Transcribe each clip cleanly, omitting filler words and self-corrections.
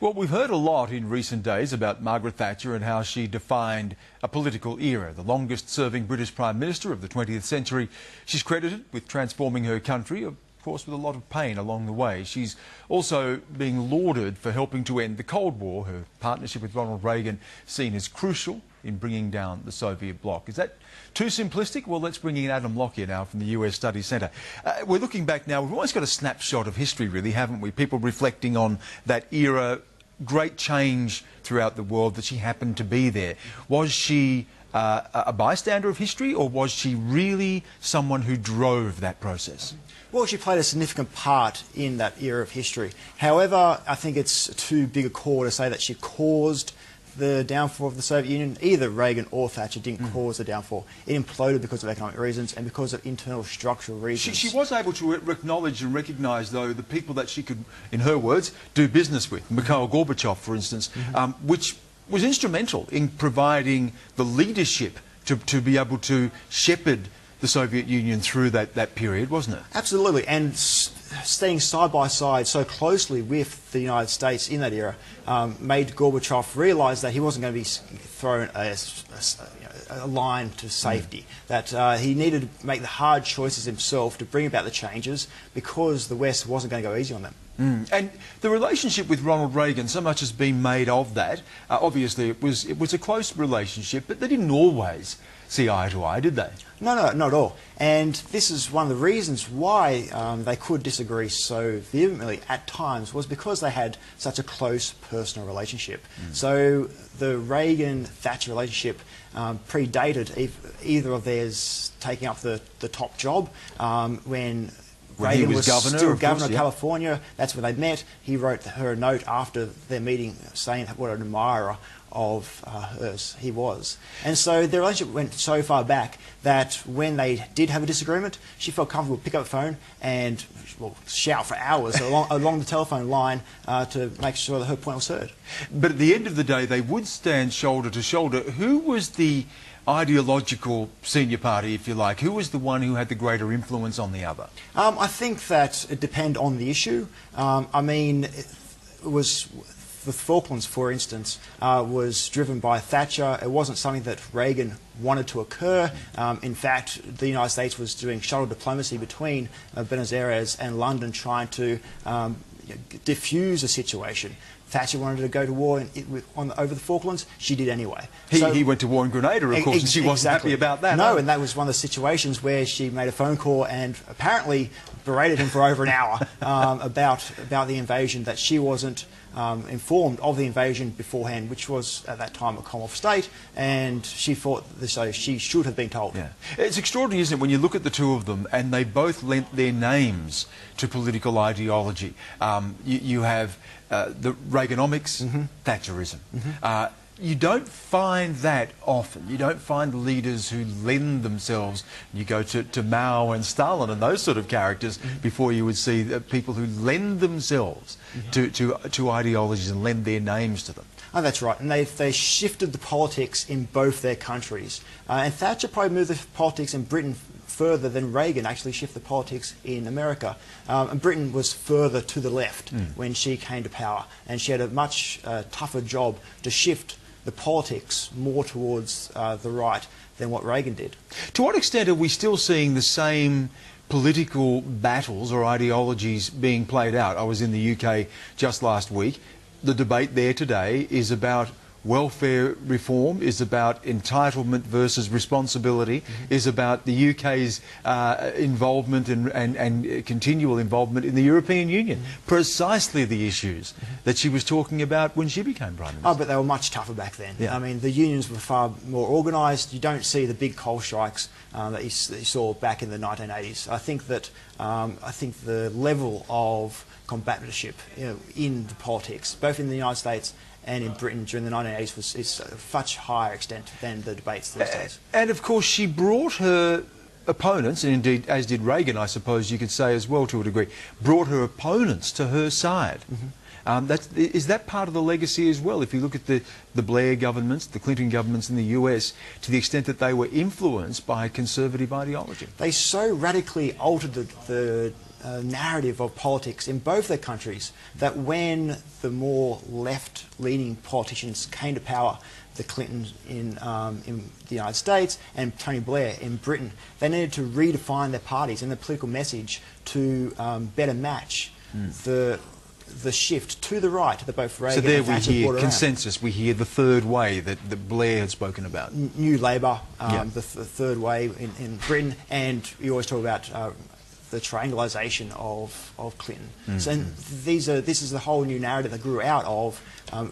Well, we've heard a lot in recent days about Margaret Thatcher and how she defined a political era. The longest-serving British Prime Minister of the 20th century. She's credited with transforming her country, of course with a lot of pain along the way. She's also being lauded for helping to end the Cold War, her partnership with Ronald Reagan seen as crucial in bringing down the Soviet bloc. Is that too simplistic? Well, let's bring in Adam Lockyer now from the US Studies Centre. We're looking back now. We've always got a snapshot of history, really, haven't we? People reflecting on that era, great change throughout the world, that she happened to be there. Was she a bystander of history, or was she really someone who drove that process? Well, she played a significant part in that era of history. However, I think it's too big a call to say that she caused the downfall of the Soviet Union. Either Reagan or Thatcher didn't cause the downfall. It imploded because of economic reasons and because of internal structural reasons. She was able to acknowledge and recognise, though, the people that she could, in her words, do business with. Mikhail Gorbachev, for instance, which was instrumental in providing the leadership to be able to shepherd the Soviet Union through that period, wasn't it? Absolutely, and staying side by side so closely with the United States in that era made Gorbachev realise that he wasn't going to be thrown a line to safety, that he needed to make the hard choices himself to bring about the changes because the West wasn't going to go easy on them. And the relationship with Ronald Reagan, so much has been made of that. Obviously, it was a close relationship, but they didn't always see eye to eye, did they? No, not at all. And this is one of the reasons why they could disagree so vehemently at times, was because they had such a close personal relationship. So the Reagan-Thatcher relationship predated either of theirs taking up the top job when Reagan was still governor of California. That's when they met. He wrote her a note after their meeting saying what an admirer of hers he was. And so their relationship went so far back that when they did have a disagreement, she felt comfortable to pick up the phone and shout for hours along the telephone line to make sure that her point was heard. But at the end of the day, they would stand shoulder to shoulder. Who was the ideological senior party, if you like? Who was the one who had the greater influence on the other? I think that it depends on the issue. I mean, it was the Falklands, for instance, was driven by Thatcher. It wasn't something that Reagan wanted to occur. In fact, the United States was doing shuttle diplomacy between Buenos Aires and London, trying to diffuse the situation. Thatcher wanted to go to war over the Falklands. She did anyway. He went to war in Grenada, of course, and she wasn't happy about that. No, and that was one of the situations where she made a phone call and apparently berated him for over an hour about the invasion, that she wasn't informed of the invasion beforehand, which was at that time a Commonwealth state, and she thought so she should have been told. Yeah. It's extraordinary, isn't it, when you look at the two of them and they both lent their names to political ideology. You have the Reaganomics, Thatcherism. You don't find that often. You don't find leaders who lend themselves. You go to Mao and Stalin and those sort of characters before you would see people who lend themselves to ideologies and lend their names to them. Oh, that's right. And they shifted the politics in both their countries. And Thatcher probably moved the politics in Britain further than Reagan actually shifted the politics in America. And Britain was further to the left when she came to power, and she had a much tougher job to shift the politics more towards the right than what Reagan did. To what extent are we still seeing the same political battles or ideologies being played out? I was in the UK just last week. The debate there today is about welfare reform, is about entitlement versus responsibility, is about the UK's involvement and continual involvement in the European Union. Precisely the issues that she was talking about when she became Prime Minister. Oh, but they were much tougher back then. Yeah. I mean, the unions were far more organised. You don't see the big coal strikes that you saw back in the 1980s. I think that the level of combativeship in the politics, both in the United States and in Britain during the 1980s, is a much higher extent than the debates these days. And of course she brought her opponents, and indeed as did Reagan, I suppose you could say as well to a degree, brought her opponents to her side. Is that part of the legacy as well? If you look at the Blair governments, the Clinton governments in the US, to the extent that they were influenced by conservative ideology. They so radically altered the narrative of politics in both their countries that when the more left-leaning politicians came to power, the Clintons in the United States and Tony Blair in Britain, they needed to redefine their parties and their political message to better match the shift to the right that both Reagan and Thatcher brought around. So there we hear consensus, we hear the third way that Blair had spoken about. New Labour, the third way in Britain, and you always talk about the triangulation of Clinton. So this is the whole new narrative that grew out of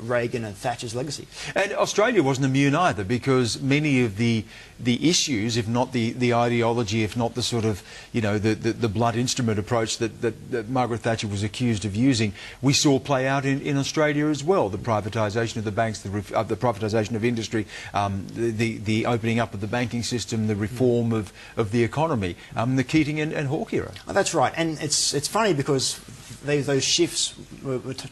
Reagan and Thatcher's legacy. And Australia wasn't immune either, because many of the issues, if not the ideology, if not the sort of, you know, the blunt instrument approach that Margaret Thatcher was accused of using, we saw play out in Australia as well. The privatisation of the banks, the privatisation of industry, the opening up of the banking system, the reform of the economy, the Keating and Hawke era. Oh, that's right, and it's funny because those shifts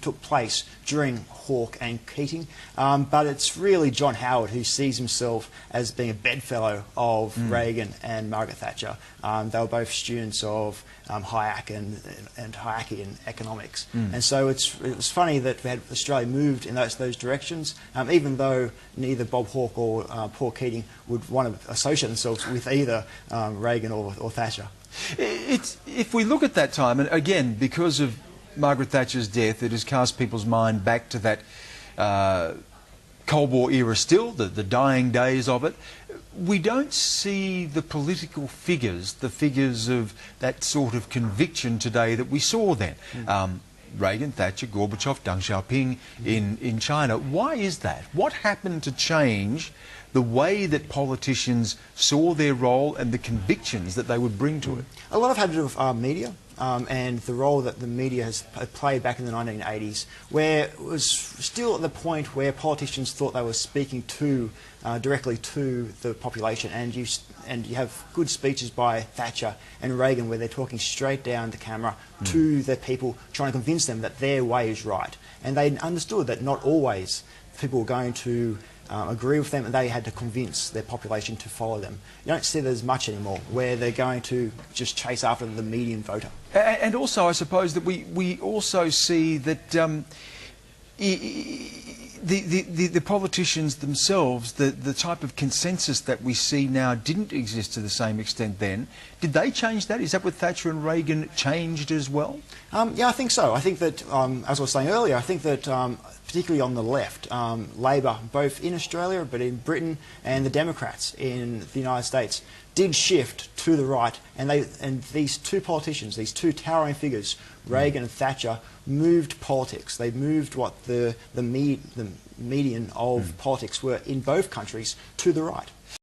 took place during Hawke and Keating, but it's really John Howard who sees himself as being a bedfellow of Reagan and Margaret Thatcher. They were both students of Hayek and Hayekian economics, and so it was funny that Australia moved in those directions, even though neither Bob Hawke or Paul Keating would want to associate themselves with either Reagan or Thatcher. If we look at that time, and again, because of Margaret Thatcher's death, it has cast people's mind back to that Cold War era still, the dying days of it. We don't see the political figures, the figures of that sort of conviction today that we saw then. Reagan, Thatcher, Gorbachev, Deng Xiaoping in China. Why is that? What happened to change the way that politicians saw their role and the convictions that they would bring to it? A lot of it had to do with media and the role that the media has played back in the 1980s, where it was still at the point where politicians thought they were speaking directly to the population, and you have good speeches by Thatcher and Reagan where they're talking straight down the camera to their people, trying to convince them that their way is right. And they understood that not always people were going to agree with them, and they had to convince their population to follow them. You don't see that as much anymore, where they're going to just chase after the median voter. And also, I suppose that we also see that the politicians themselves, the type of consensus that we see now didn't exist to the same extent then. Did they change that? Is that what Thatcher and Reagan changed as well? Yeah, I think so. I think that, as I was saying earlier, I think that particularly on the left, Labor, both in Australia but in Britain, and the Democrats in the United States, did shift to the right, and these two politicians, these two towering figures, Reagan and Thatcher, moved politics. They moved what the median of politics were in both countries to the right.